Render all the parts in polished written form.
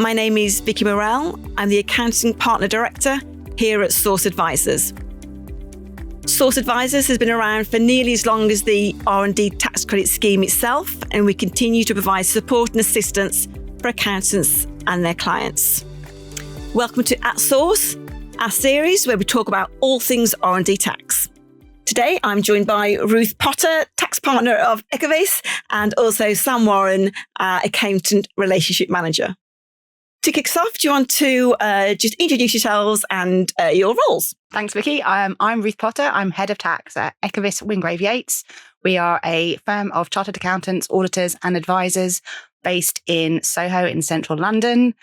my name is Vicki Morell. I'm the Accounting Partner Director here at Source Advisors. Source Advisors has been around for nearly as long as the R&D tax credit scheme itself, and we continue to provide support and assistance for accountants and their clients. Welcome to Outsource, our series where we talk about all things R&D tax. Today, I'm joined by Ruth Potter, tax partner of Ecovis, and also Sam Warren, accountant relationship manager. To kick us off, do you want to just introduce yourselves and your roles? Thanks, Vicki. I'm Ruth Potter. I'm head of tax at Ecovis Wingrave Yeats. We are a firm of chartered accountants, auditors and advisors based in Soho in central London.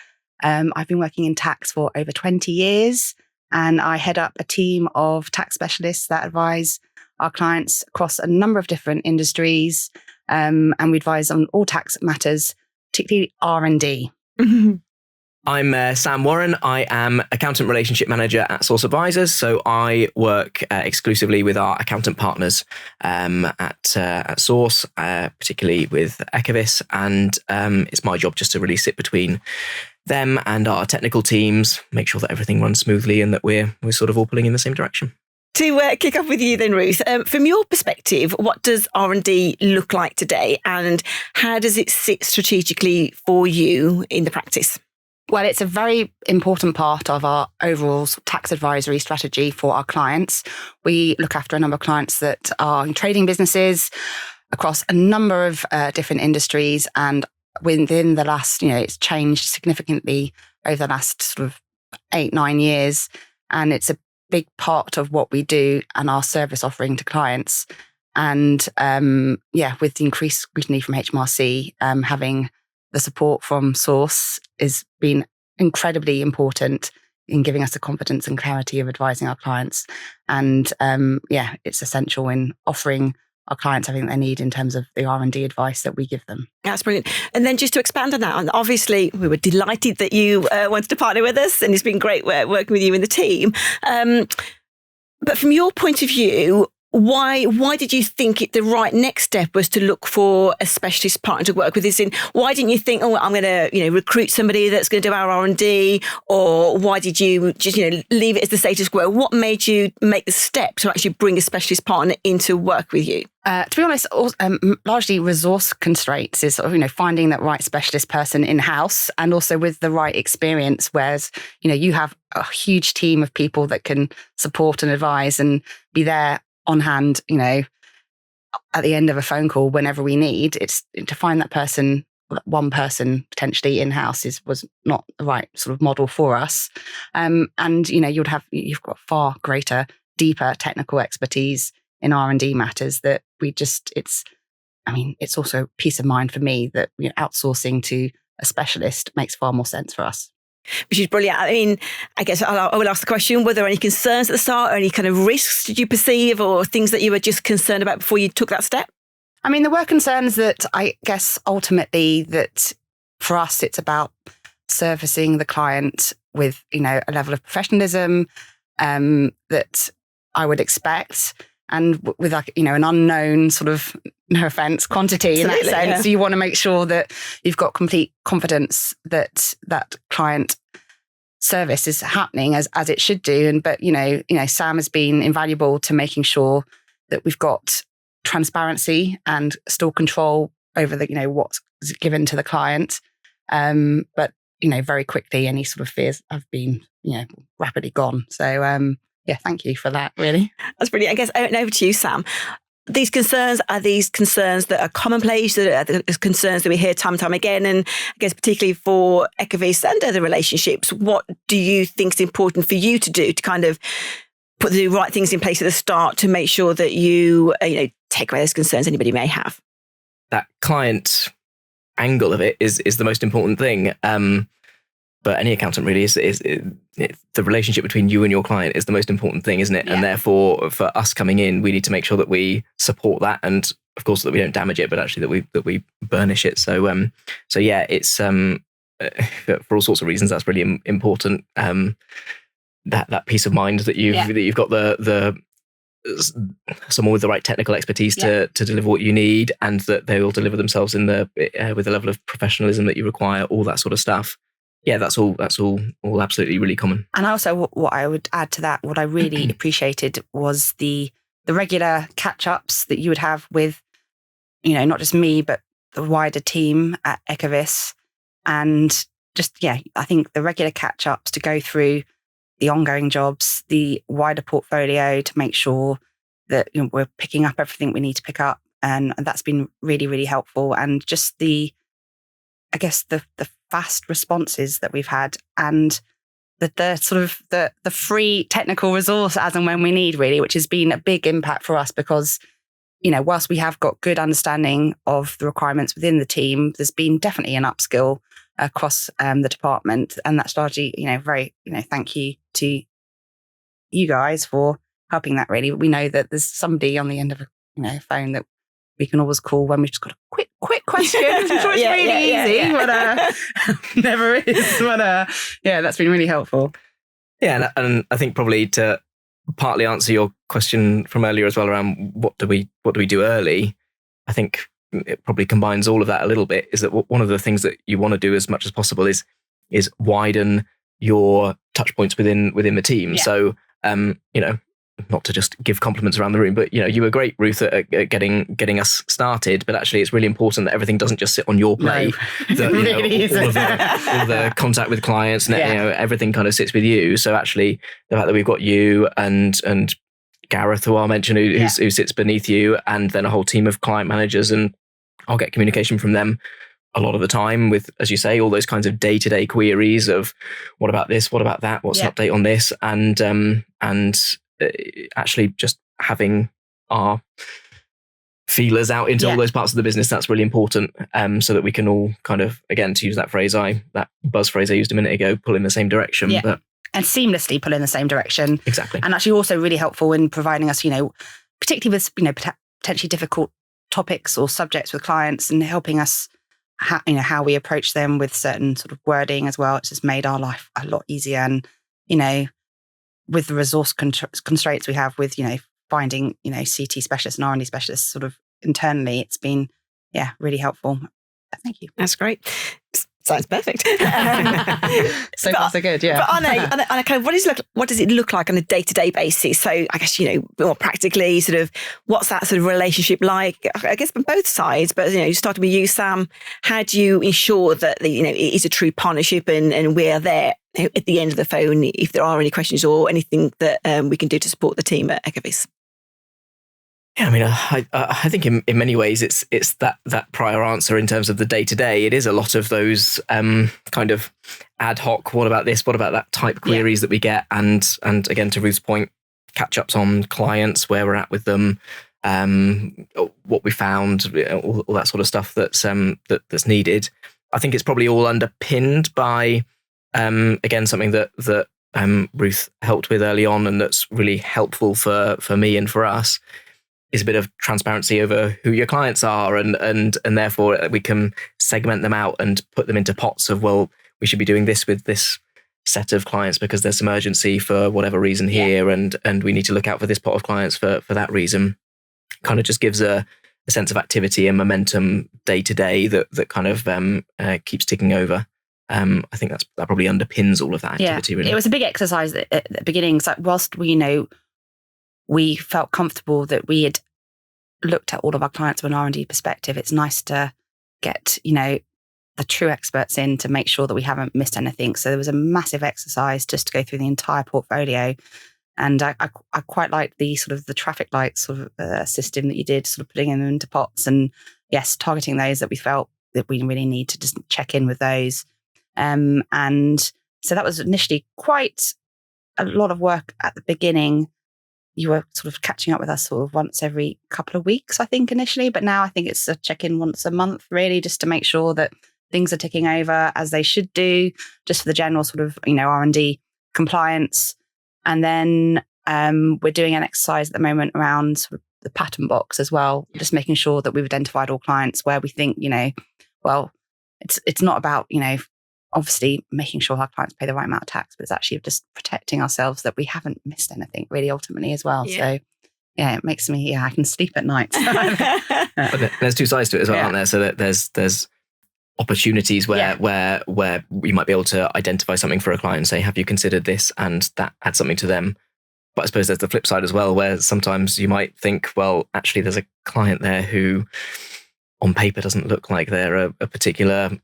I've been working in tax for over 20 years, and I head up a team of tax specialists that advise our clients across a number of different industries, and we advise on all tax matters, particularly R&D. I'm Sam Warren. I am Accountant Relationship Manager at Source Advisors. So I work exclusively with our accountant partners at Source, particularly with Ecovis. And it's my job just to really sit between them and our technical teams, make sure that everything runs smoothly and that we're sort of all pulling in the same direction. To kick off with you then, Ruth, from your perspective, what does R&D look like today and how does it sit strategically for you in the practice? Well, it's a very important part of our overall tax advisory strategy for our clients. We look after a number of clients that are in trading businesses across a number of different industries. And within the last, it's changed significantly over the last sort of 8-9 years. And it's a big part of what we do and our service offering to clients. And with the increased scrutiny from HMRC, having the support from Source has been incredibly important in giving us the confidence and clarity of advising our clients. And it's essential in offering our clients everything they need in terms of the R&D advice that we give them. That's brilliant. And then just to expand on that, and obviously we were delighted that you wanted to partner with us, and it's been great working with you and the team. But from your point of view, why did you think the right next step was to look for a specialist partner to work with this in? Why didn't you think, I'm going to recruit somebody that's going to do our R&D? Or why did you just leave it as the status quo? What made you make the step to actually bring a specialist partner in to work with you? To be honest, largely resource constraints is sort of, finding that right specialist person in-house and also with the right experience, whereas, you have a huge team of people that can support and advise and be there on hand, at the end of a phone call whenever we need. It's to find that person, one person potentially in-house was not the right sort of model for us. And you've got far greater, deeper technical expertise in R&D matters that it's also peace of mind for me that outsourcing to a specialist makes far more sense for us. Which is brilliant. I mean, I guess I will ask the question, were there any concerns at the start or any kind of risks did you perceive or things that you were just concerned about before you took that step? I mean, there were concerns that I guess ultimately that for us, it's about servicing the client with, a level of professionalism that I would expect. And with an unknown sort of, no offense, quantity in that sense. Yeah. So you want to make sure that you've got complete confidence that that client service is happening as it should do. But Sam has been invaluable to making sure that we've got transparency and still control over what's given to the client. But very quickly, any sort of fears have been, rapidly gone. So, thank you for that, really. That's brilliant. I guess over to you, Sam. These concerns that are commonplace, that are concerns that we hear time and time again, and I guess particularly for Ecovis and other relationships, what do you think is important for you to do to kind of put the right things in place at the start to make sure that you take away those concerns anybody may have? That client angle of it is the most important thing. But any accountant really is the relationship between you and your client is the most important thing, isn't it? Yeah. And therefore, for us coming in, we need to make sure that we support that, and of course that we don't damage it, but actually that we burnish it. So it's for all sorts of reasons that's really important. That peace of mind that you've got the someone with the right technical expertise to deliver what you need, and that they will deliver themselves with the level of professionalism that you require, all that sort of stuff. yeah, that's all absolutely really common. And also what I would add to that, what I really appreciated was the regular catch-ups that you would have with, not just me, but the wider team at Ecovis. And just, I think the regular catch-ups to go through the ongoing jobs, the wider portfolio, to make sure that we're picking up everything we need to pick up. And that's been really, really helpful. And just the fast responses that we've had, and the sort of the free technical resource as and when we need, really, which has been a big impact for us because, whilst we have got good understanding of the requirements within the team, there's been definitely an upskill across the department. And that's largely, very, thank you to you guys for helping that, really. We know that there's somebody on the end of a phone that we can always call when we've just got a quick question. I'm sure it's really easy, but never is. But that's been really helpful. Yeah, and I think probably to partly answer your question from earlier as well around what do we do early, I think it probably combines all of that a little bit. Is that one of the things that you want to do as much as possible is widen your touch points within the team. Yeah. So not to just give compliments around the room, but you were great, Ruth, at getting us started. But actually, it's really important that everything doesn't just sit on your plate. No, that, really isn't. All the contact with clients and everything kind of sits with you. So actually, the fact that we've got you and Gareth, who I'll mention, who sits beneath you, and then a whole team of client managers, and I'll get communication from them a lot of the time with, as you say, all those kinds of day-to-day queries of what about this, what about that, what's an update on this, and actually just having our feelers out into all those parts of the business, that's really important, so that we can all kind of, again, to use that buzz phrase I used a minute ago, pull in the same direction. Yeah. But and seamlessly pull in the same direction. Exactly. And actually also really helpful in providing us, particularly with, potentially difficult topics or subjects with clients, and helping us, how we approach them with certain sort of wording as well. It's just made our life a lot easier. And, with the resource constraints we have with, finding, CT specialists and R&D specialists sort of internally, it's been, really helpful. Thank you. That's great. Sounds perfect. So far, so good, yeah. But Anna, kind of, what does it look like on a day-to-day basis? So I guess, more practically, sort of, what's that sort of relationship like? I guess from both sides, but, starting with you, Sam, how do you ensure that, it is a true partnership and we're there at the end of the phone if there are any questions or anything that we can do to support the team at Ecovis? Yeah, I mean, I think in many ways it's that prior answer in terms of the day to day. It is a lot of those kind of ad hoc, what about this, what about that type queries that we get, and again, to Ruth's point, catch ups on clients, where we're at with them, what we found, all that sort of stuff that's needed. I think it's probably all underpinned by again, something that Ruth helped with early on, and that's really helpful for me and for us, is a bit of transparency over who your clients are, and therefore we can segment them out and put them into pots of, well, we should be doing this with this set of clients because there's some urgency for whatever reason here, and we need to look out for this pot of clients for that reason. Kind of just gives a sense of activity and momentum day to day that kind of keeps ticking over. I think that probably underpins all of that activity. Really. It was a big exercise at the beginning. So whilst we felt comfortable that we had looked at all of our clients from an R&D perspective, it's nice to get, the true experts in to make sure that we haven't missed anything. So there was a massive exercise just to go through the entire portfolio. And I quite liked the sort of the traffic light sort of system that you did, sort of putting them into pots and, yes, targeting those that we felt that we really need to just check in with those. And so that was initially quite a lot of work at the beginning. You were sort of catching up with us sort of once every couple of weeks, I think, initially. But now I think it's a check-in once a month, really, just to make sure that things are ticking over as they should do, just for the general sort of, R&D compliance. And then we're doing an exercise at the moment around sort of the pattern box as well, just making sure that we've identified all clients where we think, well, it's not about, obviously making sure our clients pay the right amount of tax, but it's actually just protecting ourselves that we haven't missed anything really ultimately as well. Yeah. So it makes me, I can sleep at night. But there's two sides to it as well, aren't there? So that there's opportunities where we might be able to identify something for a client and say, have you considered this? And that adds something to them. But I suppose there's the flip side as well, where sometimes you might think, well, actually there's a client there who on paper doesn't look like they're a particular,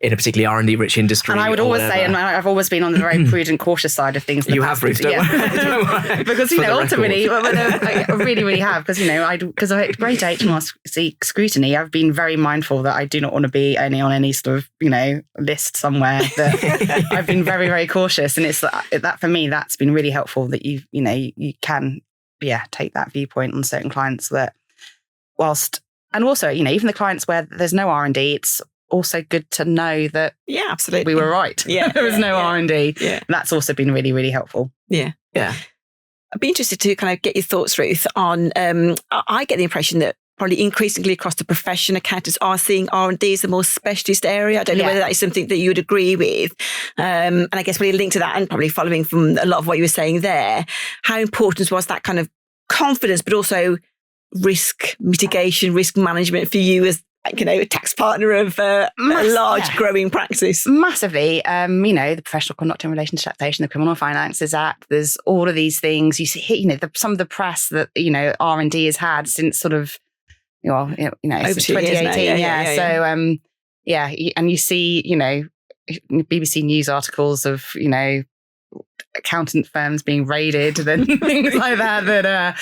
in a particularly R&D rich industry. And I would always say, and I've always been on the very prudent, cautious side of things. You have, Ruth, don't worry. Because, ultimately, I really, really have. Because, because I great HMRC scrutiny, I've been very mindful that I do not want to be on any sort of, list somewhere. That I've been very, very cautious. And it's that for me, that's been really helpful that you can, take that viewpoint on certain clients that and also, even the clients where there's no R&D, it's also good to know that absolutely, we were right. There was no R&D. That's also been really, really helpful. I'd be interested to kind of get your thoughts, Ruth, on I get the impression that probably increasingly across the profession, accountants are seeing R&D as a more specialist area. I don't know whether that is something that you would agree with. And I guess probably linked to that, and probably following from a lot of what you were saying there, how important was that kind of confidence, but also risk mitigation, risk management for you as a tax partner of a large growing practice? Massively. The Professional Conduct in Relation to Taxation, the Criminal Finances Act, there's all of these things. You see, some of the press that, R&D has had since sort of, over since 2018. So, and you see, BBC News articles of, accountant firms being raided and things like that.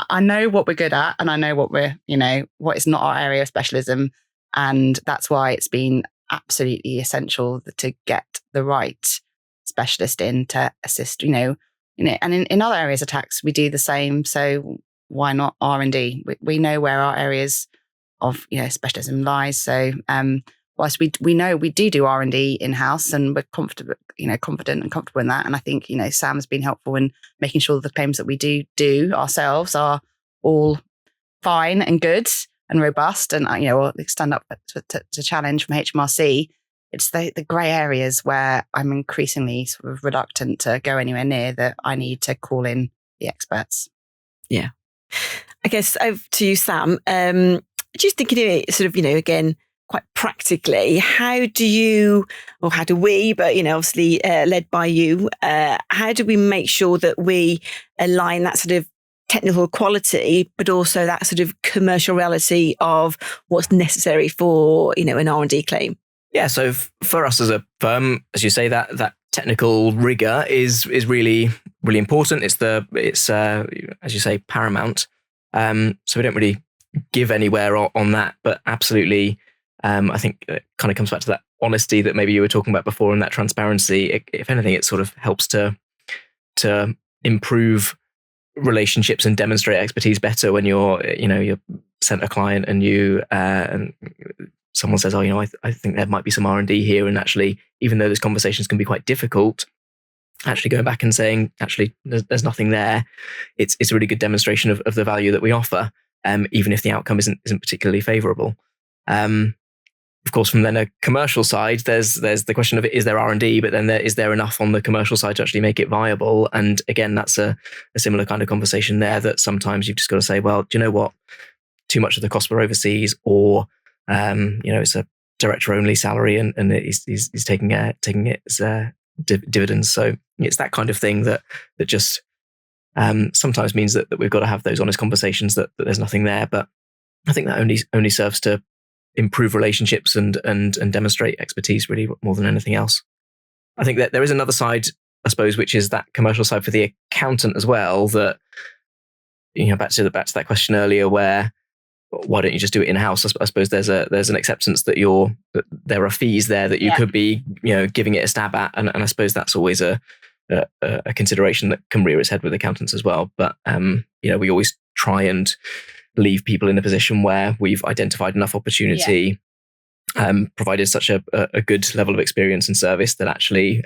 I know what we're good at, and I know what what is not our area of specialism. And that's why it's been absolutely essential to get the right specialist in to assist, and in other areas of tax, we do the same. So why not R&D? We know where our areas of, specialism lies. So, whilst we know we do R&D in-house, and we're confident and comfortable in that. And I think, Sam's been helpful in making sure the claims that we do ourselves are all fine and good and robust, and, stand up to challenge from HMRC. It's the grey areas where I'm increasingly sort of reluctant to go anywhere near, that I need to call in the experts. Yeah. I guess over to you, Sam. Just thinking sort of, again, quite practically, how do we, but, obviously led by you, how do we make sure that we align that sort of technical quality, but also that sort of commercial reality of what's necessary for, an R&D claim? Yeah, so for us as a firm, as you say, that technical rigor is really, really important. It's as you say, paramount. So we don't really give anywhere on that, but absolutely, I think it kind of comes back to that honesty that maybe you were talking about before, and that transparency. If anything, it sort of helps to improve relationships and demonstrate expertise better when you're sent a client and someone says, I think there might be some R&D here. And actually, even though those conversations can be quite difficult, actually going back and saying, actually, there's nothing there. It's a really good demonstration of the value that we offer, even if the outcome isn't particularly favourable. Of course, from then a commercial side, there's the question of, is there R&D, but then is there enough on the commercial side to actually make it viable? And again, that's a similar kind of conversation there, that sometimes you've just got to say, well, do you know what? Too much of the costs were overseas, or it's a director only salary, and he's taking it as dividends. So it's that kind of thing that just sometimes means that we've got to have those honest conversations that there's nothing there. But I think that only serves to improve relationships and demonstrate expertise really more than anything else. I think that there is another side, I suppose, which is that commercial side for the accountant as well, that, back to that question earlier, where why don't you just do it in-house? I suppose there's an acceptance that there are fees there that you could be, giving it a stab at. And I suppose that's always a consideration that can rear its head with accountants as well. But, we always try and leave people in a position where we've identified enough opportunity, provided such a good level of experience and service that actually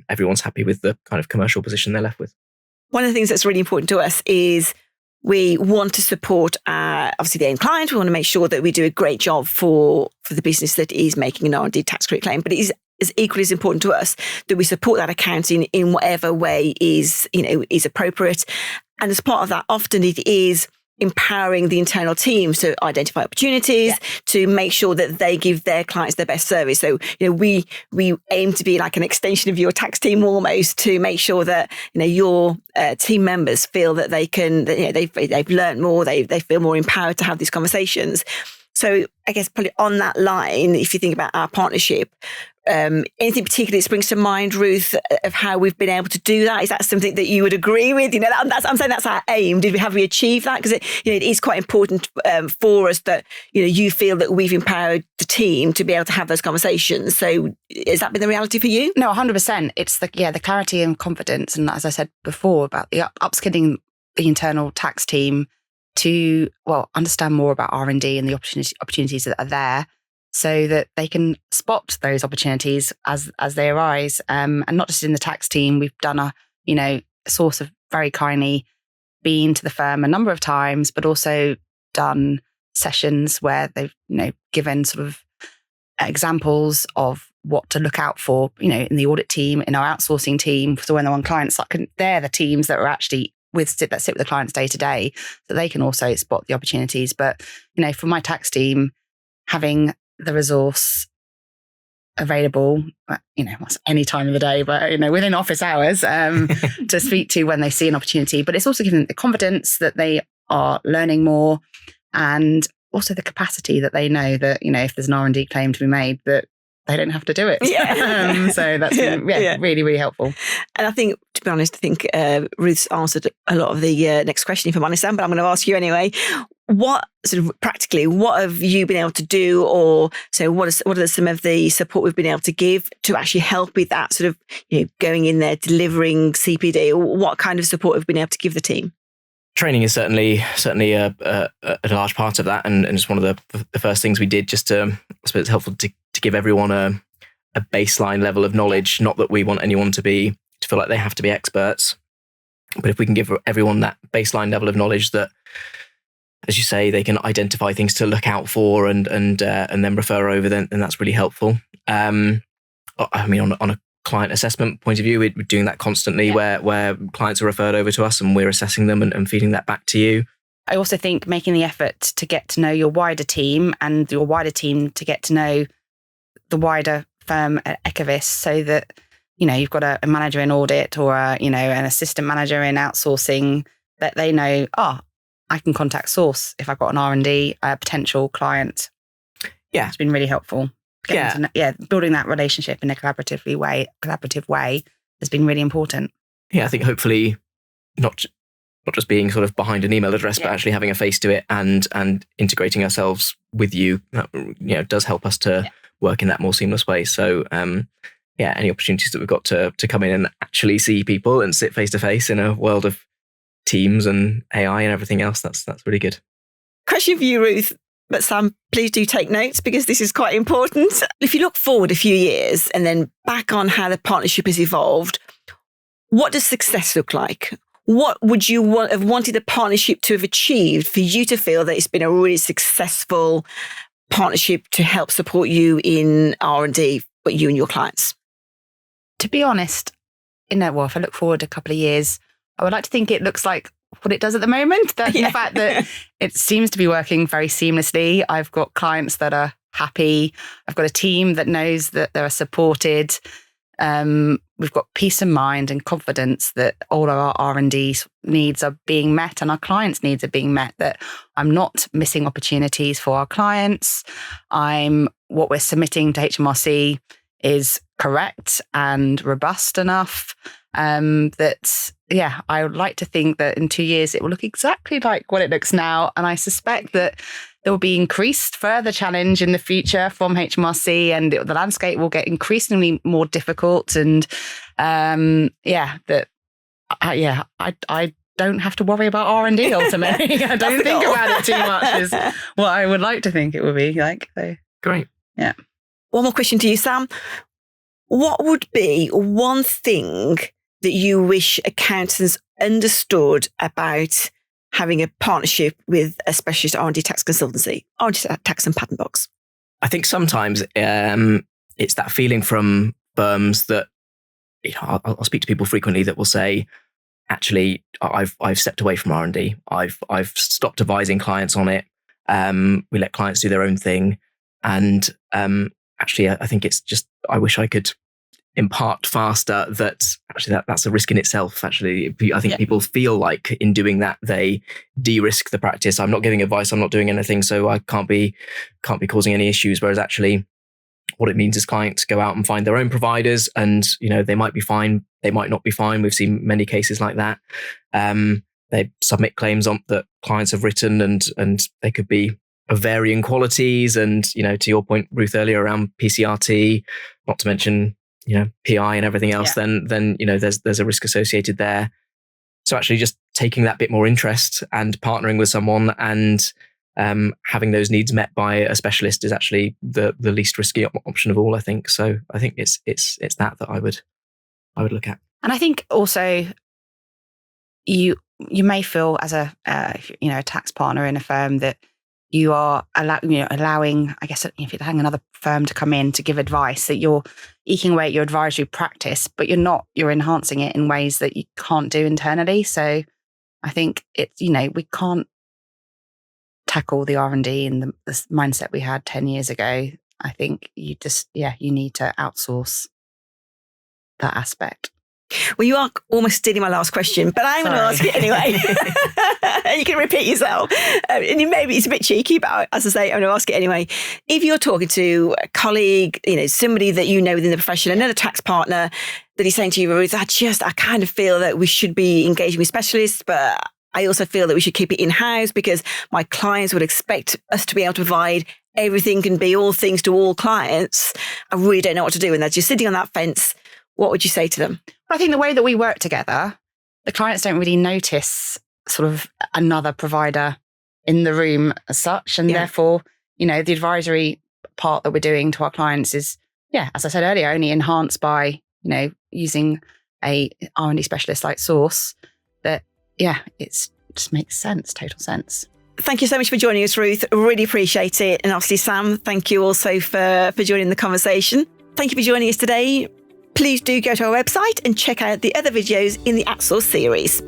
everyone's happy with the kind of commercial position they're left with. One of the things that's really important to us is we want to support, obviously, the end client. We want to make sure that we do a great job for the business that is making an R&D tax credit claim. But it is equally as important to us that we support that accounting in whatever way is appropriate. And as part of that, often it is empowering the internal teams to identify opportunities, to make sure that they give their clients the best service. So, we aim to be like an extension of your tax team almost, to make sure that, your team members feel that they can, they've learned more, they feel more empowered to have these conversations. So I guess probably on that line, if you think about our partnership, anything particular that springs to mind, Ruth, of how we've been able to do that? Is that something that you would agree with? I'm saying that's our aim. Have we achieved that? Because it is quite important for us that you feel that we've empowered the team to be able to have those conversations. So has that been the reality for you? No, 100%. It's the clarity and confidence, and as I said before, about the upskilling the internal tax team to understand more about R&D and the opportunities that are there, so that they can spot those opportunities as they arise. And not just in the tax team. We've done Source have very kindly been to the firm a number of times, but also done sessions where they've given sort of examples of what to look out for, in the audit team, in our outsourcing team. So when they're on clients, they're the teams that are actually sit with the clients day to day, so they can also spot the opportunities. But for my tax team, having the resource available, any time of the day, but within office hours, to speak to when they see an opportunity. But it's also giving them the confidence that they are learning more, and also the capacity that they know that if there's an R&D claim to be made, that they don't have to do it. So that's been really, really helpful. And I think, to be honest, Ruth's answered a lot of the next question, if I'm honest, Sam, but I'm going to ask you anyway. What have you been able to do, or so what are some of the support we've been able to give to actually help with that sort of going in there, delivering CPD? What kind of support have we been able to give the team? Training is certainly a large part of that, and it's one of the first things we did, just to, I suppose it's helpful to give everyone a baseline level of knowledge. Not that we want anyone to feel like they have to be experts, but if we can give everyone that baseline level of knowledge that, as you say, they can identify things to look out for and then refer over, then that's really helpful. On a client assessment point of view, we're doing that constantly, where clients are referred over to us and we're assessing them and feeding that back to you. I also think making the effort to get to know your wider team, and your wider team to get to know the wider firm at Ecovis, so that you've got a manager in audit, or an assistant manager in outsourcing, that they know, I can contact Source if I've got an R&D potential client. Yeah, it's been really helpful. Building that relationship in a collaborative way has been really important. Yeah, I think hopefully not just being sort of behind an email address, but actually having a face to it and integrating ourselves with you, does help us to work in that more seamless way. So, any opportunities that we've got to come in and actually see people and sit face to face in a world of Teams and AI and everything else, that's really good. Question for you, Ruth. But Sam, please do take notes, because this is quite important. If you look forward a few years and then back on how the partnership has evolved, what does success look like? What would you have wanted the partnership to have achieved for you to feel that it's been a really successful partnership to help support you in R&D, but you and your clients? To be honest, if I look forward a couple of years, I would like to think it looks like what it does at the moment. The fact that it seems to be working very seamlessly. I've got clients that are happy. I've got a team that knows that they're supported. We've got peace of mind and confidence that all of our R&D needs are being met and our clients' needs are being met, that I'm not missing opportunities for our clients. What we're submitting to HMRC is correct and robust enough. I would like to think that in 2 years it will look exactly like what it looks now. And I suspect that there will be increased further challenge in the future from HMRC, and the landscape will get increasingly more difficult. And I don't have to worry about R&D ultimately. I don't think about it too much is what I would like to think it would be like. So. Great. Yeah. One more question to you, Sam. What would be one thing that you wish accountants understood about having a partnership with a specialist R&D tax consultancy, R&D tax and patent box? I think sometimes it's that feeling from firms that, I'll speak to people frequently that will say, actually I've stepped away from R&D. I've stopped advising clients on it. We let clients do their own thing. And actually, I think it's just, I wish I could impart faster that actually that's a risk in itself. Actually, I think people feel like in doing that, they de-risk the practice. I'm not giving advice. I'm not doing anything. So I can't be causing any issues. Whereas actually what it means is clients go out and find their own providers, and, they might be fine. They might not be fine. We've seen many cases like that. They submit claims on that clients have written, and they could be of varying qualities. And, to your point, Ruth, earlier around PCRT, not to mention, PI and everything else, then there's a risk associated there. So actually just taking that bit more interest and partnering with someone and having those needs met by a specialist is actually the least risky option of all, I think. So I think it's that I would look at. And I think also you may feel as a tax partner in a firm that you are allowing, I guess, if you're having another firm to come in to give advice, that you're eking away at your advisory practice, but you're enhancing it in ways that you can't do internally. So I think we can't tackle the R&D in the mindset we had 10 years ago. I think you need to outsource that aspect. Well, you are almost stealing my last question, but I'm going to ask it anyway. And you can repeat yourself. And maybe it's a bit cheeky, but as I say, I'm going to ask it anyway. If you're talking to a colleague, somebody that you know within the profession, another tax partner, that he's saying to you, Ruth, I kind of feel that we should be engaging with specialists, but I also feel that we should keep it in-house because my clients would expect us to be able to provide everything and be all things to all clients. I really don't know what to do. And as you're sitting on that fence, what would you say to them? I think the way that we work together, the clients don't really notice sort of another provider in the room as such. And therefore, the advisory part that we're doing to our clients is, as I said earlier, only enhanced by, using a R&D specialist like Source, that, it just makes sense, total sense. Thank you so much for joining us, Ruth. Really appreciate it. And obviously, Sam, thank you also for joining the conversation. Thank you for joining us today. Please do go to our website and check out the other videos in the Outsource series.